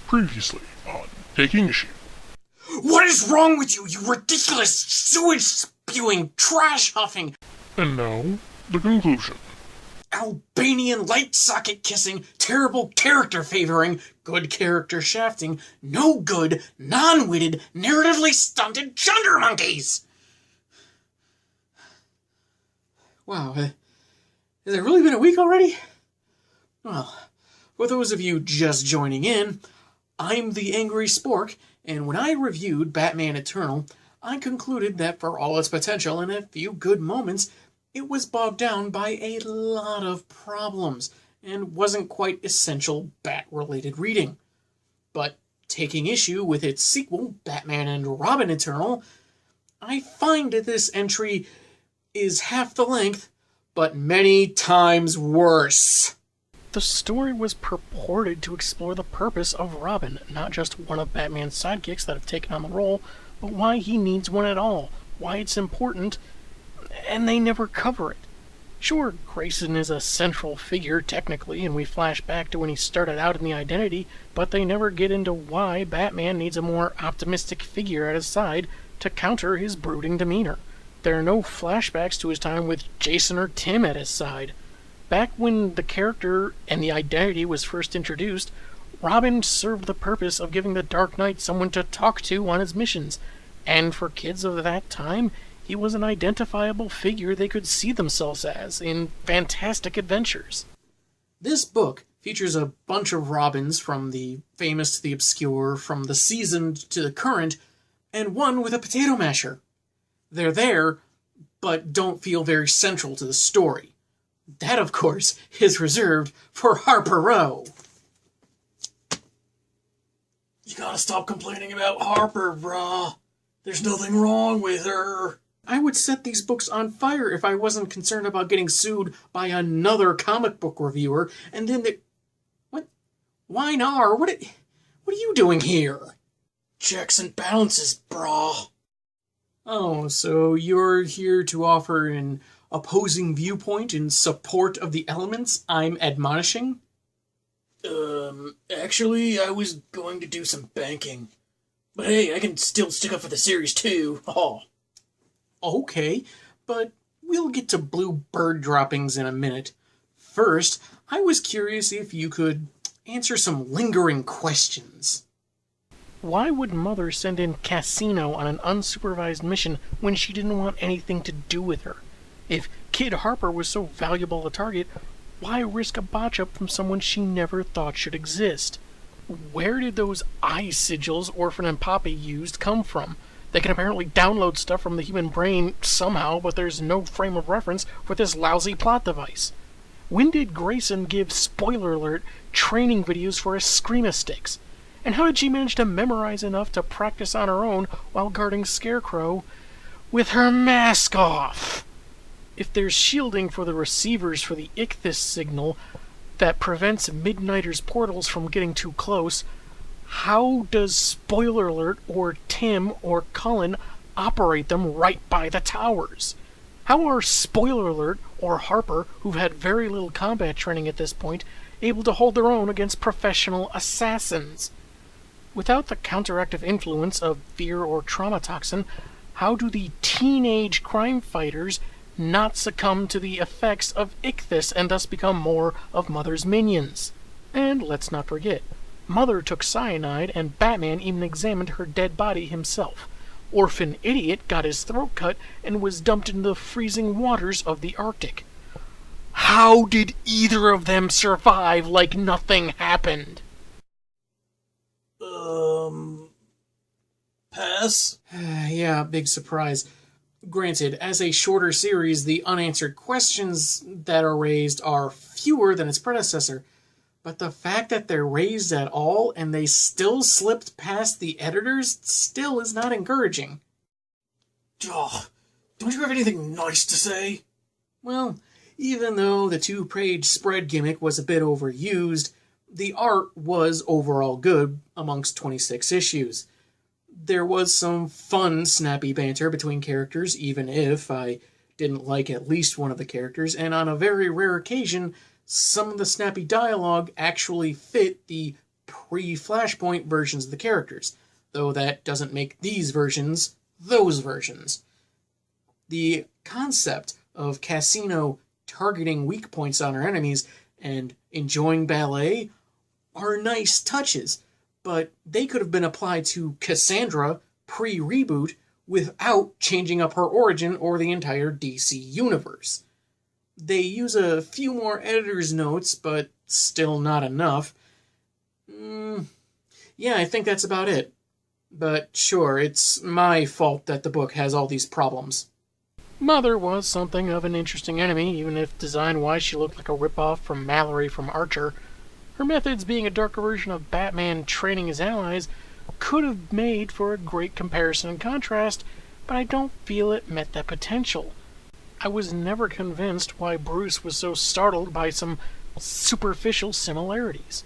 Previously on Taking Issue. What is wrong with you, you ridiculous sewage-spewing, trash-huffing... And now, the conclusion. Albanian light-socket-kissing, terrible character-favoring, good character shafting, no good, non-witted, narratively stunted chunder monkeys! Wow, has it really been a week already? Well, for those of you just joining in, I'm the Angry Spork, and when I reviewed Batman Eternal, I concluded that for all its potential and a few good moments, it was bogged down by a lot of problems, and wasn't quite essential Bat-related reading. But taking issue with its sequel, Batman and Robin Eternal, I find that this entry is half the length, but many times worse. The story was purported to explore the purpose of Robin, not just one of Batman's sidekicks that have taken on the role, but why he needs one at all, why it's important, and they never cover it. Sure, Grayson is a central figure, technically, and we flash back to when he started out in the Identity, but they never get into why Batman needs a more optimistic figure at his side to counter his brooding demeanor. There are no flashbacks to his time with Jason or Tim at his side. Back when the character and the Identity was first introduced, Robin served the purpose of giving the Dark Knight someone to talk to on his missions, and for kids of that time, he was an identifiable figure they could see themselves as in fantastic adventures. This book features a bunch of Robins, from the famous to the obscure, from the seasoned to the current, and one with a potato masher. They're there, but don't feel very central to the story. That, of course, is reserved for Harper Row. You gotta stop complaining about Harper, brah. There's nothing wrong with her. I would set these books on fire if I wasn't concerned about getting sued by another comic book reviewer, and then the... What? Wynar, what are you doing here? Checks and balances, brah. Oh, so you're here to offer an opposing viewpoint in support of the elements I'm admonishing? Actually, I was going to do some banking. But hey, I can still stick up for the series too. Oh. Okay, but we'll get to blue bird droppings in a minute. First, I was curious if you could answer some lingering questions. Why would Mother send in Casino on an unsupervised mission when she didn't want anything to do with her? If Kid Harper was so valuable a target, why risk a botch-up from someone she never thought should exist? Where did those eye sigils Orphan and Poppy used come from? They can apparently download stuff from the human brain somehow, but there's no frame of reference for this lousy plot device. When did Grayson give, spoiler alert, training videos for his Screama sticks? And how did she manage to memorize enough to practice on her own while guarding Scarecrow with her mask off? If there's shielding for the receivers for the Ichthys signal that prevents Midnighter's portals from getting too close, how does Spoiler Alert or Tim or Cullen operate them right by the towers? How are Spoiler Alert or Harper, who've had very little combat training at this point, able to hold their own against professional assassins? Without the counteractive influence of fear or trauma toxin, how do the teenage crime fighters not succumb to the effects of Ichthys and thus become more of Mother's minions? And let's not forget, Mother took cyanide and Batman even examined her dead body himself. Orphan Idiot got his throat cut and was dumped into the freezing waters of the Arctic. How did either of them survive like nothing happened? Pass? Yeah, big surprise. Granted, as a shorter series, the unanswered questions that are raised are fewer than its predecessor, but the fact that they're raised at all and they still slipped past the editors still is not encouraging. Ugh, don't you have anything nice to say? Well, even though the two-page spread gimmick was a bit overused, the art was overall good amongst 26 issues. There was some fun, snappy banter between characters, even if I didn't like at least one of the characters, and on a very rare occasion, some of the snappy dialogue actually fit the pre-Flashpoint versions of the characters, though that doesn't make these versions those versions. The concept of Cassino targeting weak points on her enemies and enjoying ballet are nice touches, but they could have been applied to Cassandra pre-reboot without changing up her origin or the entire DC universe. They use a few more editor's notes, but still not enough. Yeah, I think that's about it. But sure, it's my fault that the book has all these problems. Mother was something of an interesting enemy, even if design-wise she looked like a ripoff from Mallory from Archer. Her methods, being a darker version of Batman training his allies, could have made for a great comparison and contrast, but I don't feel it met that potential. I was never convinced why Bruce was so startled by some superficial similarities.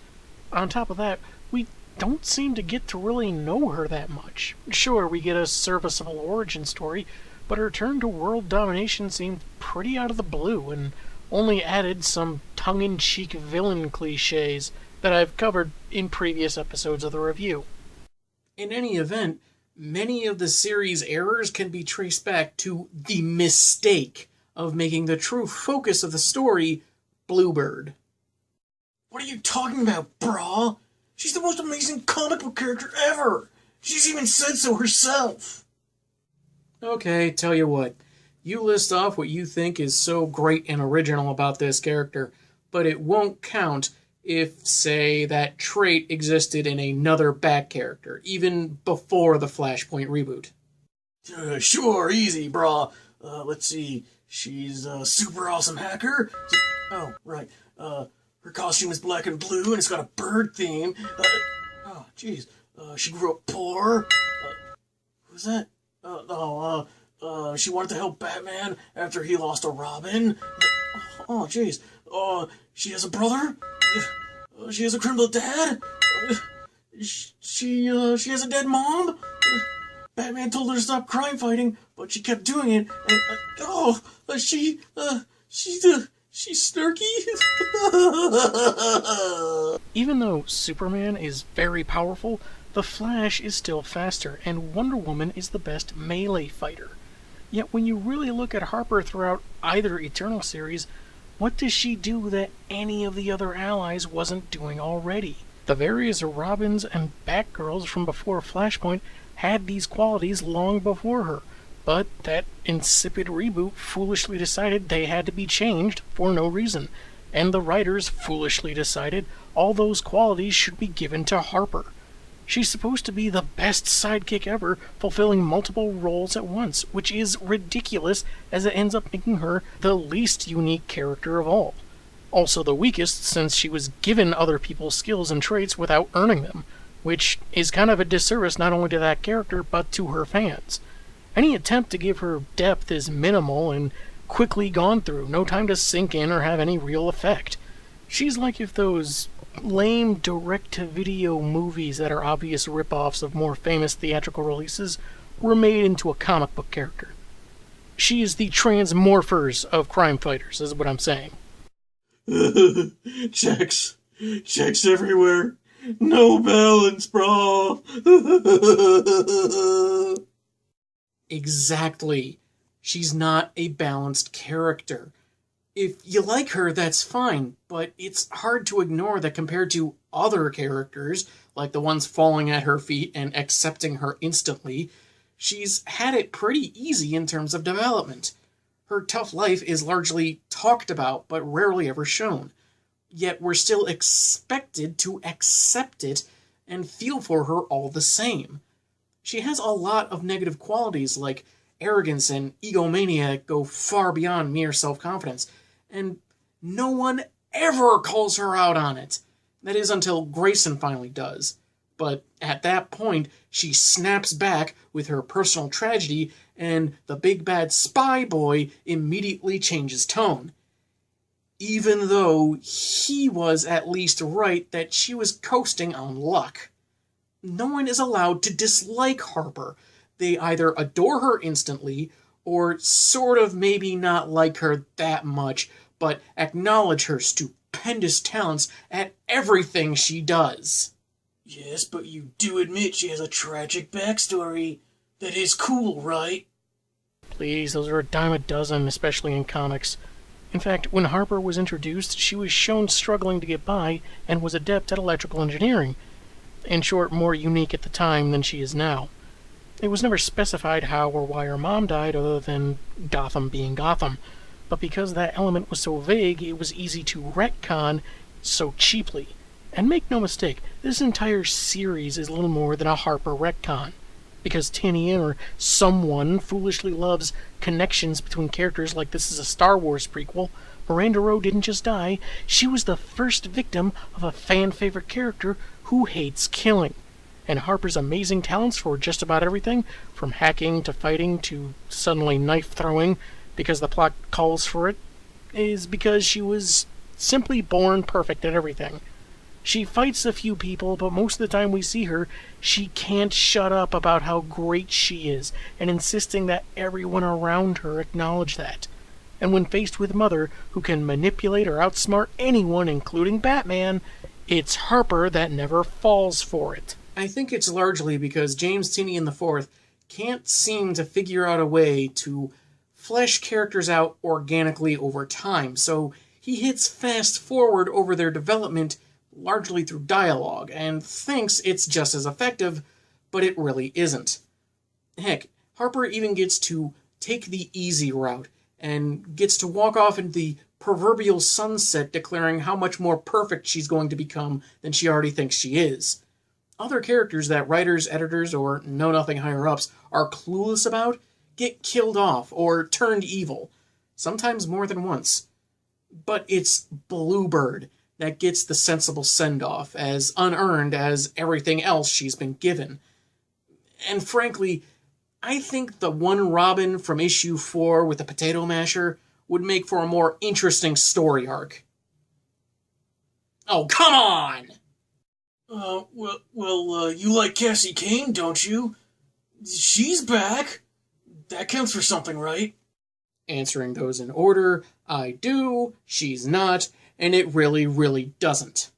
On top of that, we don't seem to get to really know her that much. Sure, we get a serviceable origin story, but her turn to world domination seemed pretty out of the blue and only added some tongue-in-cheek villain cliches that I've covered in previous episodes of the review. In any event, many of the series' errors can be traced back to the mistake of making the true focus of the story Bluebird. What are you talking about, brah? She's the most amazing comic book character ever. She's even said so herself. Okay, tell you what. You list off what you think is so great and original about this character, but it won't count if, say, that trait existed in another Bat character, even before the Flashpoint reboot. Sure, easy, brah. Let's see. She's a super awesome hacker. Oh, right. Her costume is black and blue, and it's got a bird theme. Oh, jeez. She grew up poor. Who's that? She wanted to help Batman after he lost a Robin. Oh, jeez. She has a brother? She has a criminal dad? She has a dead mom? Batman told her to stop crime fighting, but she kept doing it. And, she's snarky. Even though Superman is very powerful, the Flash is still faster, and Wonder Woman is the best melee fighter. Yet when you really look at Harper throughout either Eternal series, what does she do that any of the other allies wasn't doing already? The various Robins and Batgirls from before Flashpoint had these qualities long before her, but that insipid reboot foolishly decided they had to be changed for no reason, and the writers foolishly decided all those qualities should be given to Harper. She's supposed to be the best sidekick ever, fulfilling multiple roles at once, which is ridiculous as it ends up making her the least unique character of all. Also the weakest, since she was given other people's skills and traits without earning them, which is kind of a disservice not only to that character, but to her fans. Any attempt to give her depth is minimal and quickly gone through, no time to sink in or have any real effect. She's like if those lame direct-to-video movies that are obvious rip-offs of more famous theatrical releases were made into a comic book character. She is the Transmorphers of crime fighters, is what I'm saying. Checks everywhere. No balance, bro. Exactly. She's not a balanced character. If you like her, that's fine, but it's hard to ignore that compared to other characters, like the ones falling at her feet and accepting her instantly, she's had it pretty easy in terms of development. Her tough life is largely talked about, but rarely ever shown. Yet we're still expected to accept it and feel for her all the same. She has a lot of negative qualities like arrogance and egomania that go far beyond mere self-confidence, and no one ever calls her out on it. That is until Grayson finally does. But at that point, she snaps back with her personal tragedy, and the big bad spy boy immediately changes tone. Even though he was at least right that she was coasting on luck. No one is allowed to dislike Harper. They either adore her instantly, or sort of maybe not like her that much, but acknowledge her stupendous talents at everything she does. Yes, but you do admit she has a tragic backstory. That is cool, right? Please, those are a dime a dozen, especially in comics. In fact, when Harper was introduced, she was shown struggling to get by and was adept at electrical engineering. In short, more unique at the time than she is now. It was never specified how or why her mom died other than Gotham being Gotham, but because that element was so vague, it was easy to retcon so cheaply. And make no mistake, this entire series is little more than a Harper retcon. Because Tinian or someone foolishly loves connections between characters like this is a Star Wars prequel, Miranda Rowe didn't just die, she was the first victim of a fan-favorite character who hates killing. And Harper's amazing talents for just about everything, from hacking to fighting to suddenly knife-throwing, because the plot calls for it, is because she was simply born perfect at everything. She fights a few people, but most of the time we see her, she can't shut up about how great she is, and insisting that everyone around her acknowledge that. And when faced with Mother, who can manipulate or outsmart anyone, including Batman, it's Harper that never falls for it. I think it's largely because James Tynion IV can't seem to figure out a way to flesh characters out organically over time, so he hits fast forward over their development largely through dialogue, and thinks it's just as effective, but it really isn't. Heck, Harper even gets to take the easy route, and gets to walk off into the proverbial sunset declaring how much more perfect she's going to become than she already thinks she is. Other characters that writers, editors, or know-nothing higher-ups are clueless about get killed off or turned evil, sometimes more than once. But it's Bluebird that gets the sensible send-off, as unearned as everything else she's been given. And frankly, I think the one Robin from issue 4 with the potato masher would make for a more interesting story arc. Oh, come on! You like Cassie Kane, don't you? She's back. That counts for something, right? Answering those in order, I do, she's not, and it really, really doesn't.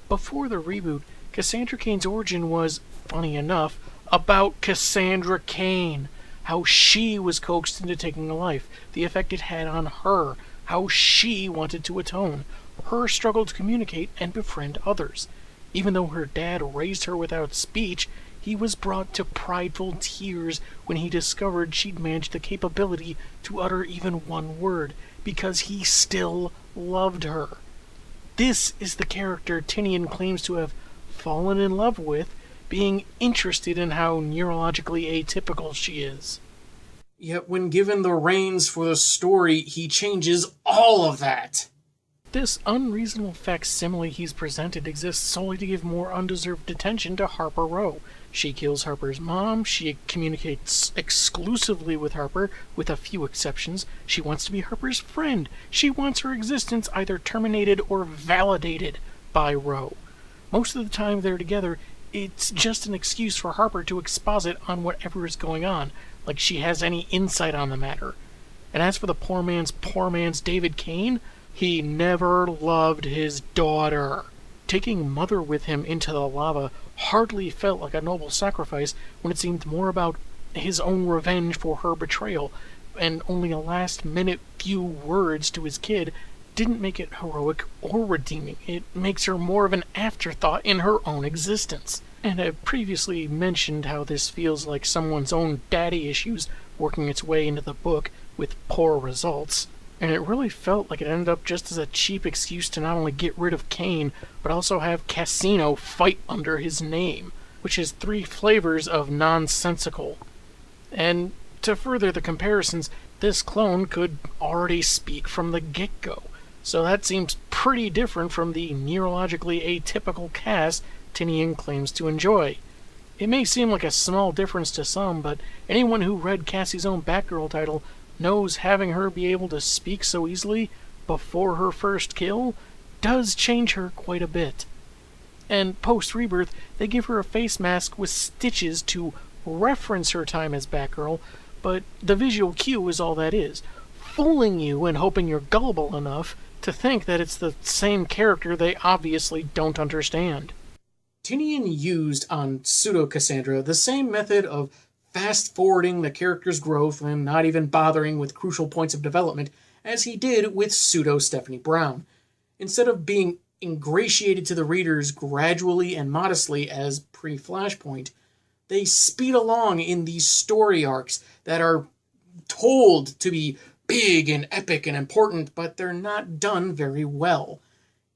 Before the reboot, Cassandra Cain's origin was, funny enough, about Cassandra Cain. How she was coaxed into taking a life, the effect it had on her, how she wanted to atone, her struggle to communicate and befriend others. Even though her dad raised her without speech, he was brought to prideful tears when he discovered she'd managed the capability to utter even one word, because he still loved her. This is the character Tynion claims to have fallen in love with, being interested in how neurologically atypical she is. Yet when given the reins for the story, he changes all of that. This unreasonable facsimile he's presented exists solely to give more undeserved attention to Harper Rowe. She kills Harper's mom, she communicates exclusively with Harper, with a few exceptions. She wants to be Harper's friend. She wants her existence either terminated or validated by Rowe. Most of the time they're together, it's just an excuse for Harper to exposit on whatever is going on, like she has any insight on the matter. And as for the poor man's David Cain, he never loved his daughter. Taking Mother with him into the lava hardly felt like a noble sacrifice when it seemed more about his own revenge for her betrayal, and only a last-minute few words to his kid didn't make it heroic or redeeming. It makes her more of an afterthought in her own existence. And I've previously mentioned how this feels like someone's own daddy issues working its way into the book with poor results. And it really felt like it ended up just as a cheap excuse to not only get rid of Cain, but also have Casino fight under his name, which is 3 flavors of nonsensical. And to further the comparisons, this clone could already speak from the get-go, so that seems pretty different from the neurologically atypical cast Tynion claims to enjoy. It may seem like a small difference to some, but anyone who read Cassie's own Batgirl title knows having her be able to speak so easily before her first kill does change her quite a bit. And post-rebirth, they give her a face mask with stitches to reference her time as Batgirl, but the visual cue is all that is, fooling you and hoping you're gullible enough to think that it's the same character they obviously don't understand. Tinian used on Pseudo-Cassandra the same method of fast-forwarding the character's growth and not even bothering with crucial points of development as he did with Pseudo-Stephanie Brown. Instead of being ingratiated to the readers gradually and modestly as pre-Flashpoint, they speed along in these story arcs that are told to be big and epic and important, but they're not done very well,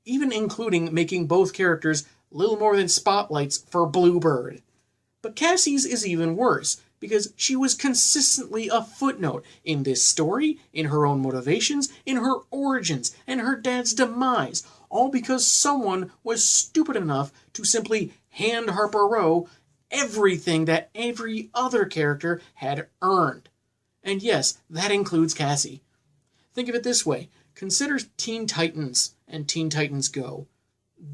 even including making both characters little more than spotlights for Bluebird. But Cassie's is even worse, because she was consistently a footnote in this story, in her own motivations, in her origins, and her dad's demise, all because someone was stupid enough to simply hand Harper Row everything that every other character had earned. And yes, that includes Cassie. Think of it this way. Consider Teen Titans and Teen Titans Go.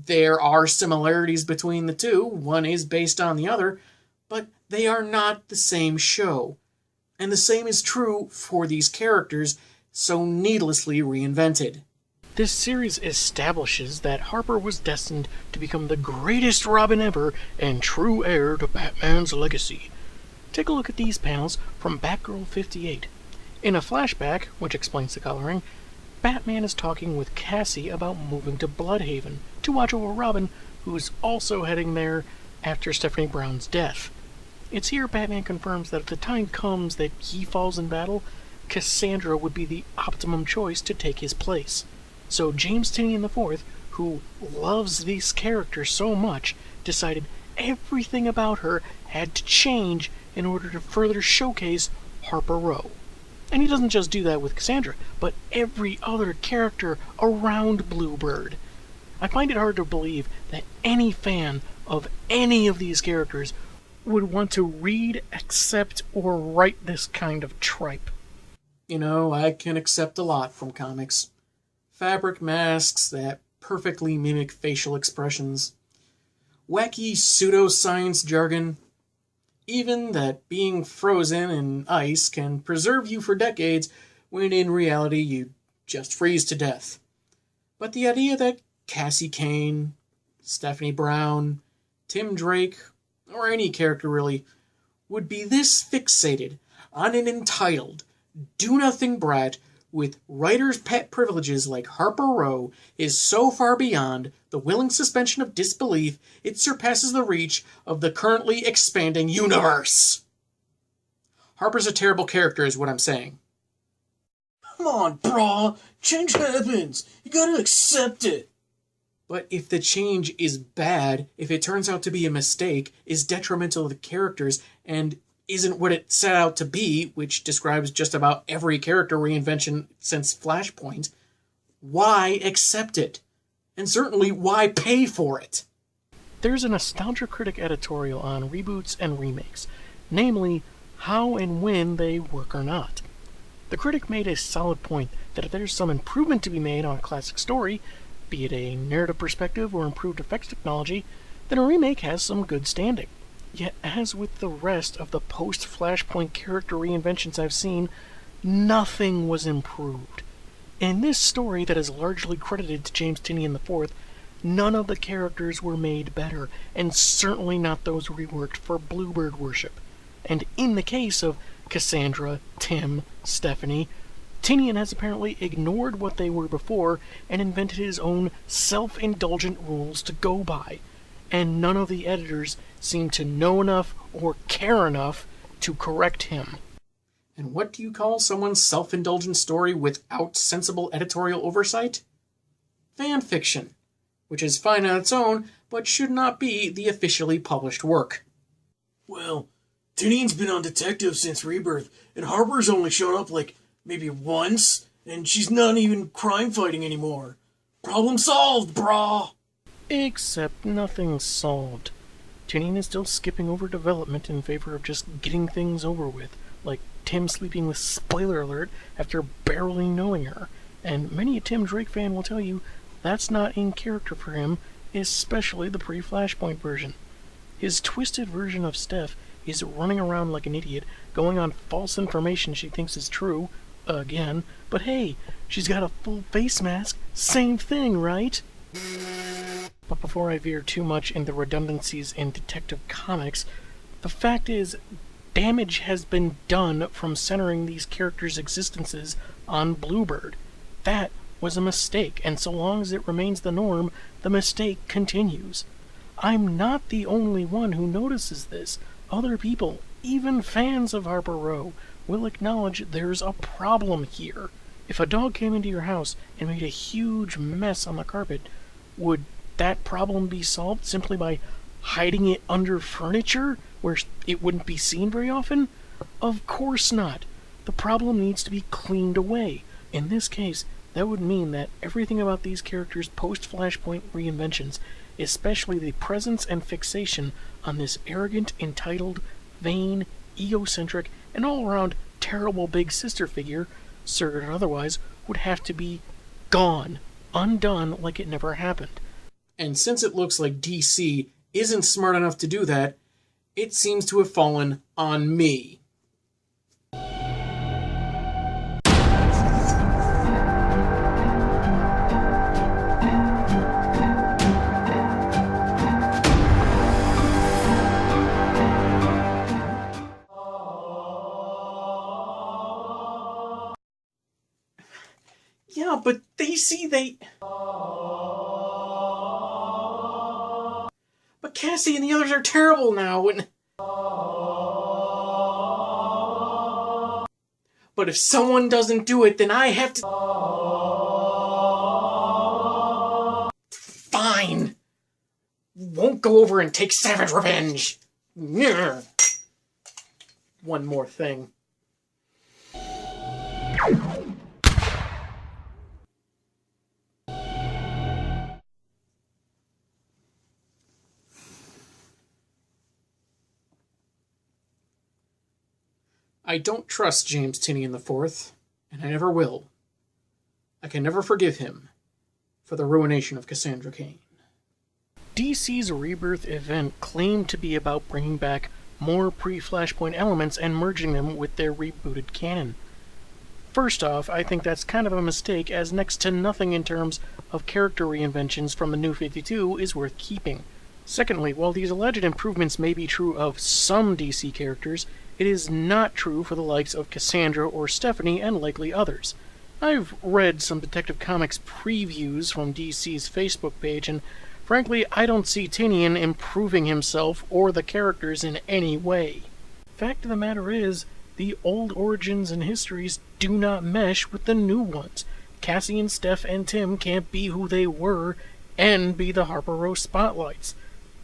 There are similarities between the two. One is based on the other, but they are not the same show. And the same is true for these characters, so needlessly reinvented. This series establishes that Harper was destined to become the greatest Robin ever and true heir to Batman's legacy. Take a look at these panels from Batgirl 58. In a flashback, which explains the coloring, Batman is talking with Cassie about moving to Bloodhaven to watch over Robin, who is also heading there after Stephanie Brown's death. It's here Batman confirms that if the time comes that he falls in battle, Cassandra would be the optimum choice to take his place. So James Tynion IV, who loves this character so much, decided everything about her had to change in order to further showcase Harper Row. And he doesn't just do that with Cassandra, but every other character around Bluebird. I find it hard to believe that any fan of any of these characters would want to read, accept, or write this kind of tripe. You know, I can accept a lot from comics. Fabric masks that perfectly mimic facial expressions, wacky pseudoscience jargon, even that being frozen in ice can preserve you for decades when in reality you just freeze to death. But the idea that Cassie Kane, Stephanie Brown, Tim Drake, or any character really, would be this fixated on an entitled, do-nothing brat with writer's pet privileges like Harper Row is so far beyond the willing suspension of disbelief it surpasses the reach of the currently expanding universe. Harper's a terrible character is what I'm saying. Come on, brah. Change happens. You gotta accept it. But if the change is bad, if it turns out to be a mistake, is detrimental to the characters, and isn't what it set out to be, which describes just about every character reinvention since Flashpoint, why accept it? And certainly, why pay for it? There's a Nostalgia Critic editorial on reboots and remakes, namely, how and when they work or not. The critic made a solid point that if there's some improvement to be made on a classic story, be it a narrative perspective or improved effects technology, then a remake has some good standing. Yet, as with the rest of the post-Flashpoint character reinventions I've seen, nothing was improved. In this story that is largely credited to James Tynion IV, none of the characters were made better, and certainly not those reworked for Bluebird worship. And in the case of Cassandra, Tim, Stephanie, Tynion has apparently ignored what they were before and invented his own self-indulgent rules to go by, and none of the editors seem to know enough or care enough to correct him. And what do you call someone's self-indulgent story without sensible editorial oversight? Fan fiction, which is fine on its own, but should not be the officially published work. Well, Tynion's been on Detective since Rebirth, and Harper's only shown up like maybe once, and she's not even crime fighting anymore. Problem solved, brah! Except nothing's solved. Tynion is still skipping over development in favor of just getting things over with, like Tim sleeping with spoiler alert after barely knowing her, and many a Tim Drake fan will tell you that's not in character for him, especially the pre-Flashpoint version. His twisted version of Steph is running around like an idiot, going on false information she thinks is true, again, but hey, she's got a full face mask, same thing, right? But before I veer too much into redundancies in Detective Comics, the fact is, damage has been done from centering these characters' existences on Bluebird. That was a mistake, and so long as it remains the norm, the mistake continues. I'm not the only one who notices this. Other people, even fans of Harper Row, will acknowledge there's a problem here. If a dog came into your house and made a huge mess on the carpet, would that problem be solved simply by hiding it under furniture where it wouldn't be seen very often? Of course not. The problem needs to be cleaned away. In this case, that would mean that everything about these characters' post-Flashpoint reinventions, especially the presence and fixation on this arrogant, entitled, vain, egocentric, and all-around terrible big sister figure, surrogate or otherwise, would have to be gone, undone like it never happened. And since it looks like DC isn't smart enough to do that, it seems to have fallen on me. Yeah, but they... But Cassie and the others are terrible now, and... But if someone doesn't do it, then I have to... Fine. Won't go over and take savage revenge. One more thing. I don't trust James Tynion IV, and I never will. I can never forgive him for the ruination of Cassandra Cain. DC's Rebirth event claimed to be about bringing back more pre-Flashpoint elements and merging them with their rebooted canon. First off, I think that's kind of a mistake, as next to nothing in terms of character reinventions from the New 52 is worth keeping. Secondly, while these alleged improvements may be true of some DC characters, it is not true for the likes of Cassandra or Stephanie and likely others. I've read some Detective Comics previews from DC's Facebook page, and frankly, I don't see Tynion improving himself or the characters in any way. Fact of the matter is, the old origins and histories do not mesh with the new ones. Cassie and Steph and Tim can't be who they were and be the Harper Row spotlights.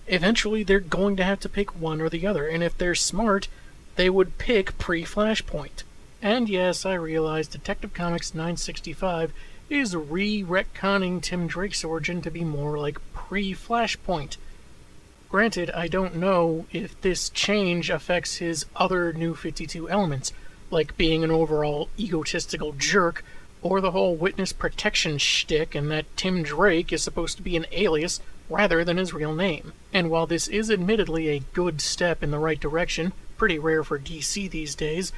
Eventually, they're going to have to pick one or the other, and if they're smart, they would pick pre-Flashpoint. And yes, I realize Detective Comics 965 is retconning Tim Drake's origin to be more like pre-Flashpoint. Granted, I don't know if this change affects his other New 52 elements, like being an overall egotistical jerk, or the whole witness protection shtick and that Tim Drake is supposed to be an alias rather than his real name. And while this is admittedly a good step in the right direction, pretty rare for DC these days,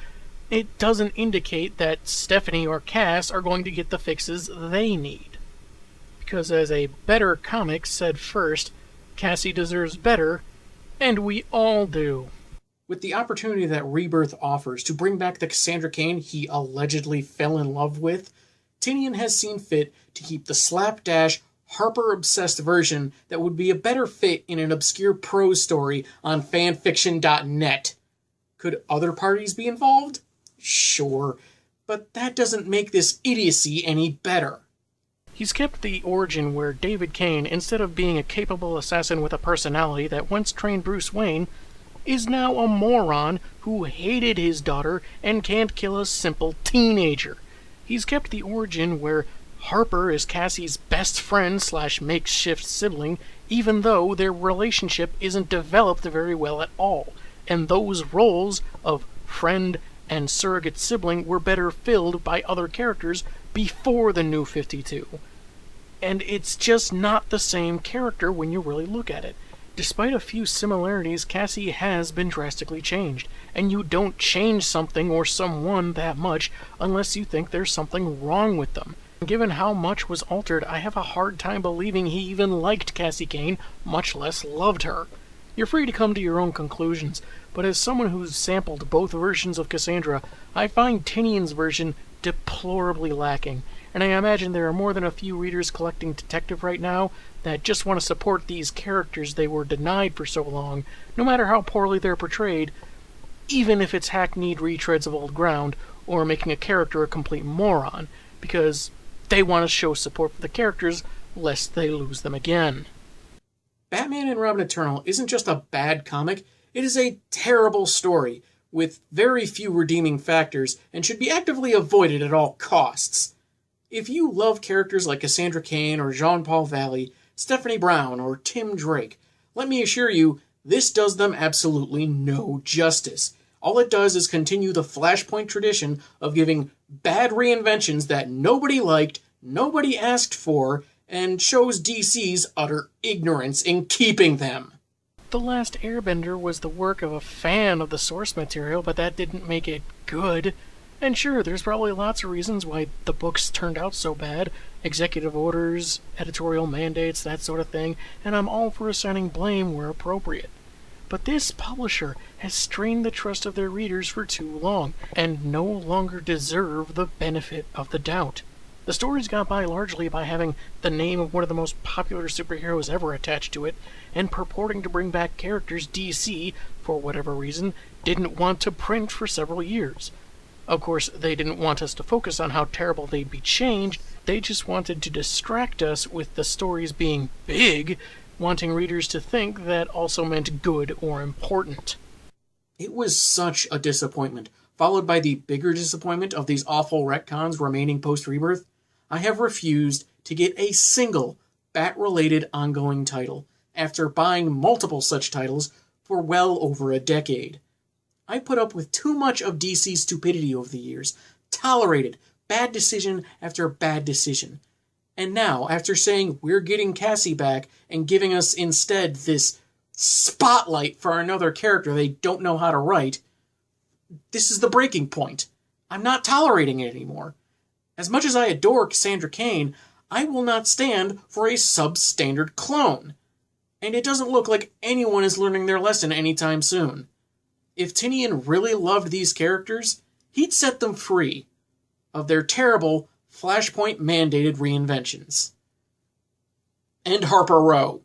it doesn't indicate that Stephanie or Cass are going to get the fixes they need. Because as a better comic said first, Cassie deserves better, and we all do. With the opportunity that Rebirth offers to bring back the Cassandra Cain he allegedly fell in love with, Tynion has seen fit to keep the slapdash, Harper-obsessed version that would be a better fit in an obscure prose story on fanfiction.net. Could other parties be involved? Sure, but that doesn't make this idiocy any better. He's kept the origin where David Kane, instead of being a capable assassin with a personality that once trained Bruce Wayne, is now a moron who hated his daughter and can't kill a simple teenager. He's kept the origin where Harper is Cassie's best friend / makeshift sibling, even though their relationship isn't developed very well at all, and those roles of friend and surrogate sibling were better filled by other characters before the New 52. And it's just not the same character when you really look at it. Despite a few similarities, Cassie has been drastically changed, and you don't change something or someone that much unless you think there's something wrong with them. Given how much was altered, I have a hard time believing he even liked Cassie Kane, much less loved her. You're free to come to your own conclusions, but as someone who's sampled both versions of Cassandra, I find Tinian's version deplorably lacking, and I imagine there are more than a few readers collecting Detective right now that just want to support these characters they were denied for so long, no matter how poorly they're portrayed, even if it's hackneyed retreads of old ground or making a character a complete moron, because they want to show support for the characters lest they lose them again. Batman and Robin Eternal isn't just a bad comic, it is a terrible story, with very few redeeming factors, and should be actively avoided at all costs. If you love characters like Cassandra Cain or Jean-Paul Valley, Stephanie Brown, or Tim Drake, let me assure you, this does them absolutely no justice. All it does is continue the Flashpoint tradition of giving bad reinventions that nobody liked, nobody asked for, and shows DC's utter ignorance in keeping them. The Last Airbender was the work of a fan of the source material, but that didn't make it good. And sure, there's probably lots of reasons why the books turned out so bad. Executive orders, editorial mandates, that sort of thing, and I'm all for assigning blame where appropriate. But this publisher has strained the trust of their readers for too long, and no longer deserve the benefit of the doubt. The stories got by largely by having the name of one of the most popular superheroes ever attached to it, and purporting to bring back characters DC, for whatever reason, didn't want to print for several years. Of course, they didn't want us to focus on how terrible they'd be changed, they just wanted to distract us with the stories being big, wanting readers to think that also meant good or important. It was such a disappointment, followed by the bigger disappointment of these awful retcons remaining post-Rebirth. I have refused to get a single Bat-related ongoing title, after buying multiple such titles for well over a decade. I put up with too much of DC's stupidity over the years, tolerated bad decision after bad decision. And now, after saying we're getting Cassie back and giving us instead this spotlight for another character they don't know how to write, this is the breaking point. I'm not tolerating it anymore. As much as I adore Cassandra Cain, I will not stand for a substandard clone. And it doesn't look like anyone is learning their lesson anytime soon. If Tinian really loved these characters, he'd set them free of their terrible Flashpoint-mandated reinventions. End Harper Row.